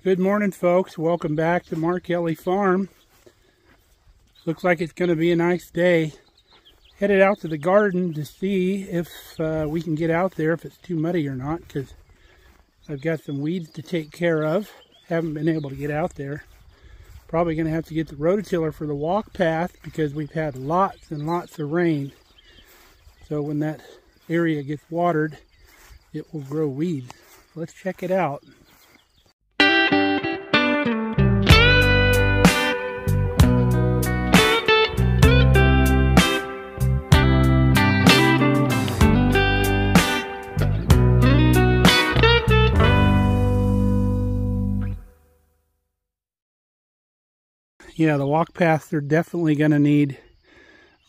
Good morning, folks. Welcome back to Markelly Farm. Looks like it's going to be a nice day. Headed out to the garden to see if we can get out there, if it's too muddy or not, because I've got some weeds to take care of. Haven't been able to get out there. Probably going to have to get the rototiller for the walk path because we've had lots and lots of rain. So when that area gets watered, it will grow weeds. Let's check it out. Yeah, the walk paths are definitely going to need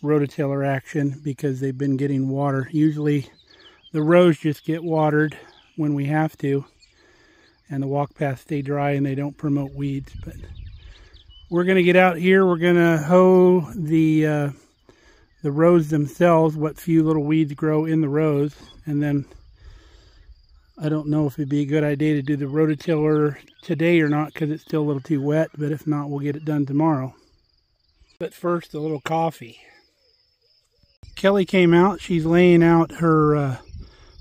rototiller action because they've been getting water. Usually the rows just get watered when we have to, and the walk paths stay dry and they don't promote weeds. But we're going to get out here. We're going to hoe the rows themselves, what few little weeds grow in the rows, and then I don't know if it'd be a good idea to do the rototiller today or not because it's still a little too wet, but if not, we'll get it done tomorrow. But first, a little coffee. Kelly came out. She's laying out her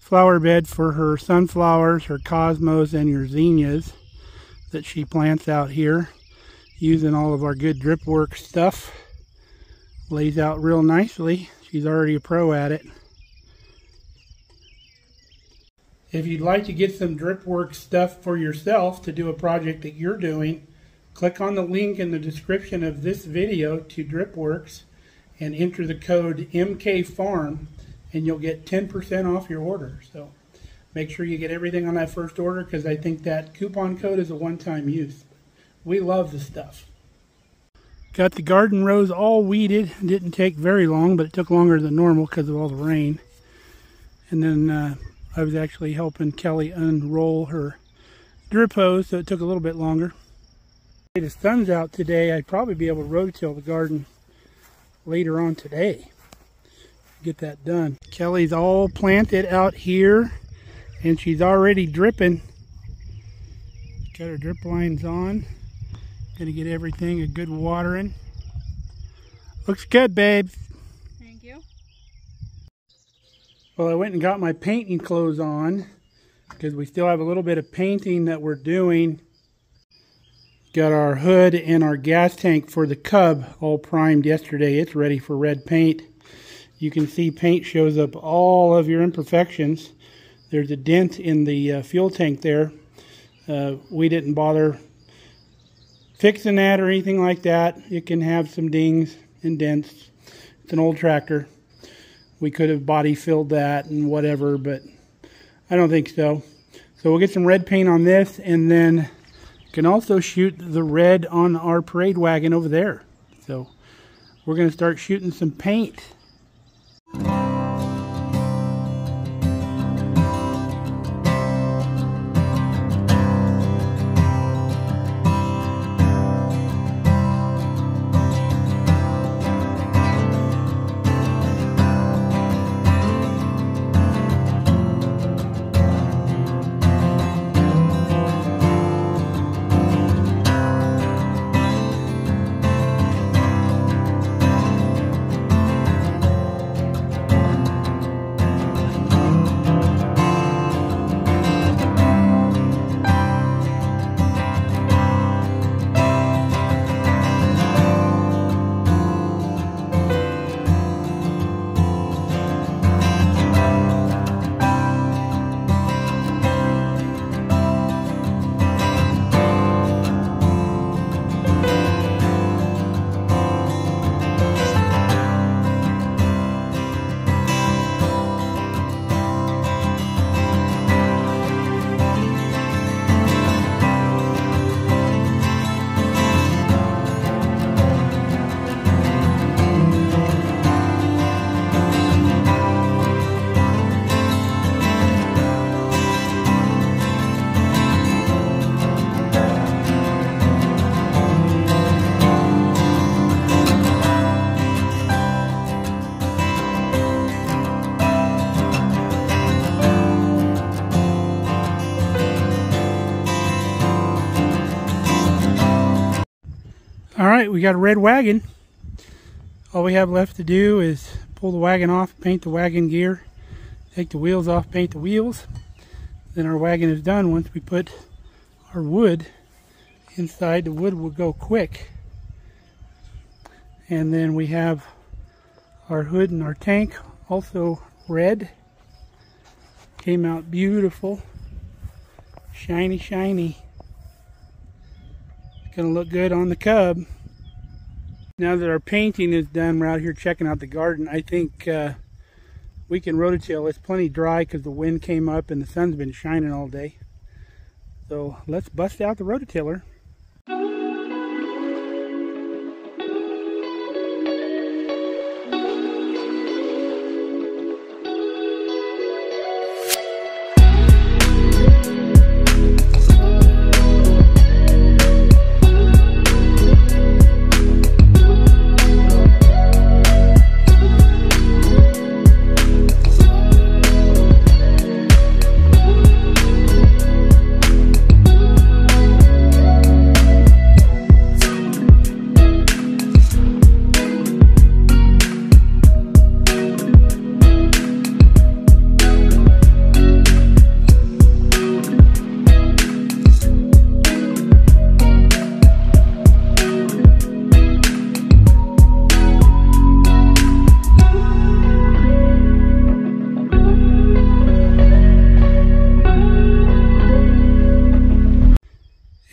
flower bed for her sunflowers, her cosmos, and your zinnias that she plants out here using all of our good drip work stuff. Lays out real nicely. She's already a pro at it. If you'd like to get some drip work stuff for yourself to do a project that you're doing, click on the link in the description of this video to DripWorks and enter the code MKFarm and you'll get 10% off your order. So make sure you get everything on that first order because I think that coupon code is a one-time use. We love the stuff. Got the garden rows all weeded. It didn't take very long, but it took longer than normal because of all the rain. And then I was actually helping Kelly unroll her drip hose, so it took a little bit longer. If the sun's out today, I'd probably be able to rototill the garden later on today. Get that done. Kelly's all planted out here, and she's already dripping. Got her drip lines on. Gonna get everything a good watering. Looks good, babes. Thank you. Well, I went and got my painting clothes on because we still have a little bit of painting that we're doing. Got our hood and our gas tank for the Cub all primed yesterday. It's ready for red paint. You can see paint shows up all of your imperfections. There's a dent in the fuel tank there. We didn't bother fixing that or anything like that. It can have some dings and dents. It's an old tractor. We could have body filled that and whatever, but I don't think so. So we'll get some red paint on this, and then can also shoot the red on our parade wagon over there. So we're going to start shooting some paint. Alright, we got a red wagon. All we have left to do is pull the wagon off, paint the wagon gear, take the wheels off, paint the wheels. Then our wagon is done. Once we put our wood inside, the wood will go quick. And then we have our hood and our tank also red. Came out beautiful. Shiny, shiny. It's gonna look good on the Cub. Now that our painting is done, we're out here checking out the garden. I think we can rototill. It's plenty dry because the wind came up and the sun's been shining all day. So let's bust out the rototiller.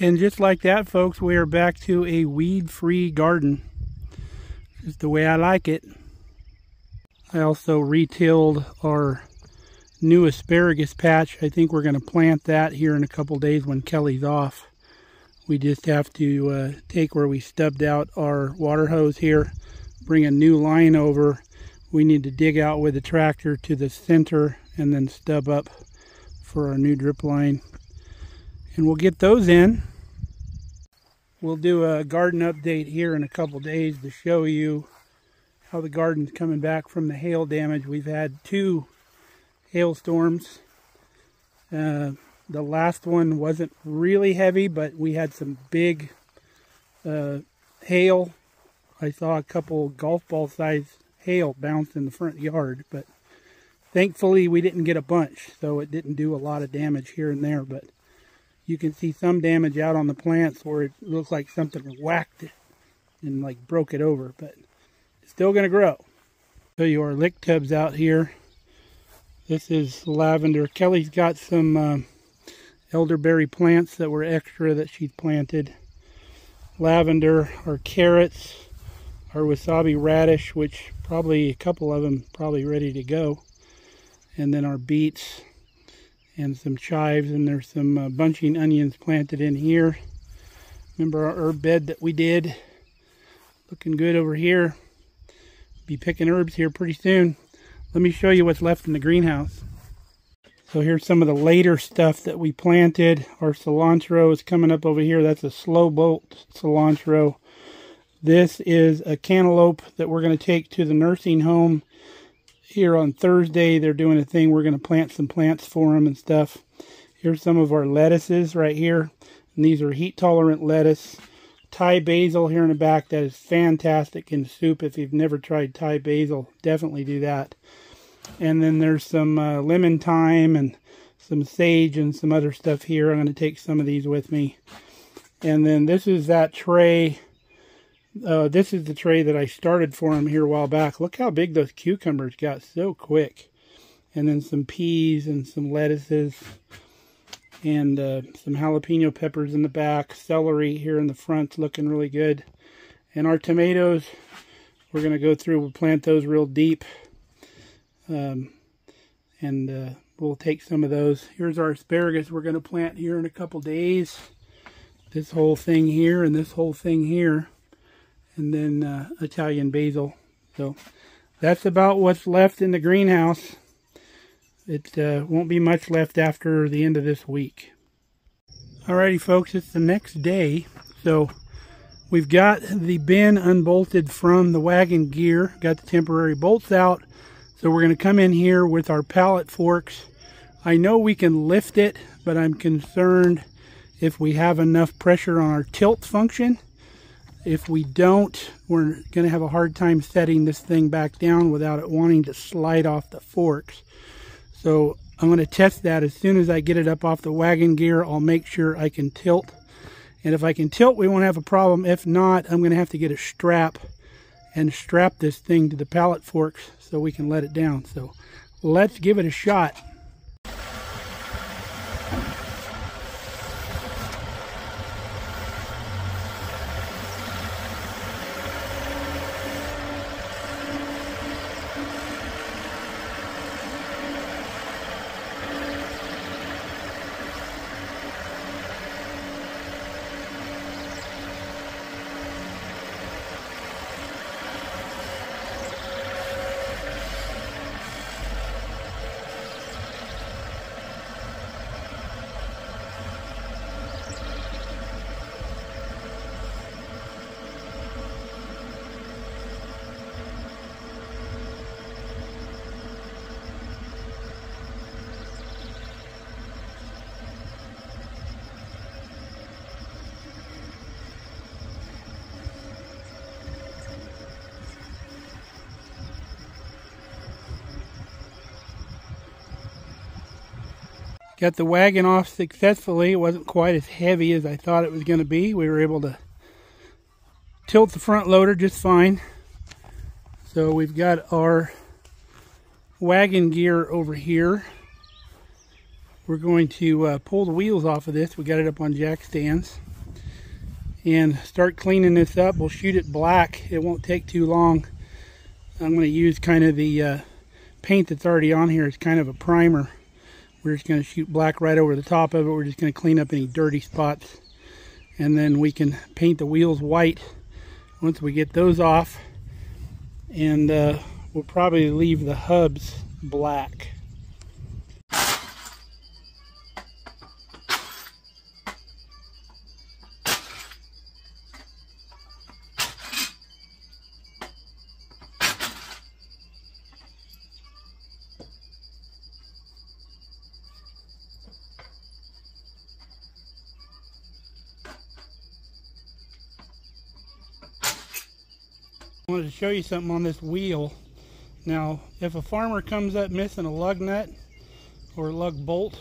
And just like that, folks, we are back to a weed-free garden. Just the way I like it. I also retilled our new asparagus patch. I think we're going to plant that here in a couple days when Kelly's off. We just have to take where we stubbed out our water hose here, bring a new line over. We need to dig out with the tractor to the center and then stub up for our new drip line. And we'll get those in. We'll do a garden update here in a couple days to show you how the garden's coming back from the hail damage. We've had 2 hailstorms. The last one wasn't really heavy, but we had some big hail. I saw a couple golf ball size hail bounce in the front yard, but thankfully we didn't get a bunch, so it didn't do a lot of damage here and there. But you can see some damage out on the plants where it looks like something whacked it and like broke it over, but it's still going to grow. Show you our lick tubs out here. This is lavender. Kelly's got some elderberry plants that were extra that she's planted. Lavender, our carrots, our wasabi radish, which probably a couple of them probably ready to go. And then our beets and some chives, and there's some bunching onions planted in here. Remember our herb bed that we did? Looking good over here. Be picking herbs here pretty soon. Let me show you what's left in the greenhouse. So here's some of the later stuff that we planted. Our cilantro is coming up over here. That's a slow bolt cilantro. This is a cantaloupe that we're going to take to the nursing home here on Thursday. They're doing a thing. We're going to plant some plants for them and stuff. Here's some of our lettuces right here. And these are heat tolerant lettuce. Thai basil here in the back. That is fantastic in soup. If you've never tried Thai basil, definitely do that. And then there's some lemon thyme and some sage and some other stuff here. I'm going to take some of these with me. And then this is that tray. This is the tray that I started for him here a while back. Look how big those cucumbers got so quick. And then some peas and some lettuces. And some jalapeno peppers in the back. Celery here in the front looking really good. And our tomatoes, we're going to go through. We'll plant those real deep. We'll take some of those. Here's our asparagus we're going to plant here in a couple days. This whole thing here and this whole thing here. And then Italian basil. So that's about what's left in the greenhouse. It won't be much left after the end of this week. Alrighty folks, it's the next day. So we've got the bin unbolted from the wagon gear. Got the temporary bolts out. So we're going to come in here with our pallet forks. I know we can lift it, but I'm concerned if we have enough pressure on our tilt function. If we don't, we're going to have a hard time setting this thing back down without it wanting to slide off the forks. So I'm going to test that. As soon as I get it up off the wagon gear, I'll make sure I can tilt. And if I can tilt, we won't have a problem. If not, I'm going to have to get a strap and strap this thing to the pallet forks so we can let it down. So let's give it a shot. Got the wagon off successfully. It wasn't quite as heavy as I thought it was going to be. We were able to tilt the front loader just fine. So we've got our wagon gear over here. We're going to pull the wheels off of this. We got it up on jack stands. And start cleaning this up. We'll shoot it black. It won't take too long. I'm going to use kind of the paint that's already on here. It's kind of a primer. We're just going to shoot black right over the top of it. We're just going to clean up any dirty spots. And then we can paint the wheels white once we get those off. And we'll probably leave the hubs black. I wanted to show you something on this wheel. Now, if a farmer comes up missing a lug nut or a lug bolt,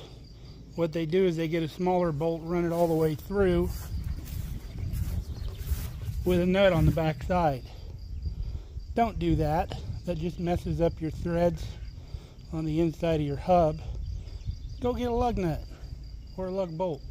what they do is they get a smaller bolt, run it all the way through with a nut on the back side. Don't do that. That just messes up your threads on the inside of your hub. Go get a lug nut or a lug bolt.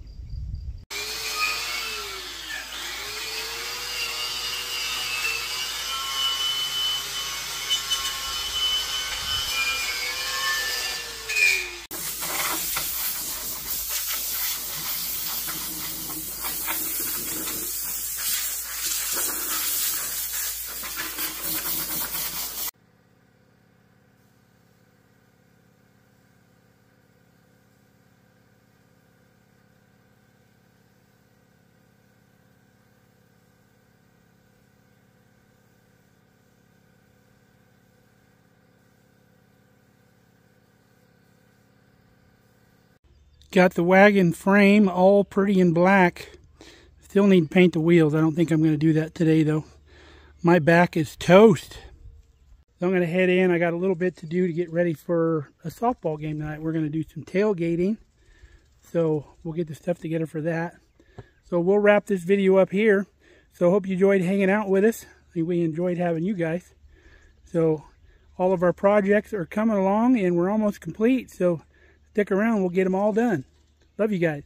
Got the wagon frame all pretty in black. Still need to paint the wheels. I don't think I'm going to do that today though. My back is toast. So I'm going to head in. I got a little bit to do to get ready for a softball game tonight. We're going to do some tailgating. So we'll get the stuff together for that. So we'll wrap this video up here. So hope you enjoyed hanging out with us. We enjoyed having you guys. So all of our projects are coming along and we're almost complete. So stick around, we'll get them all done. Love you guys.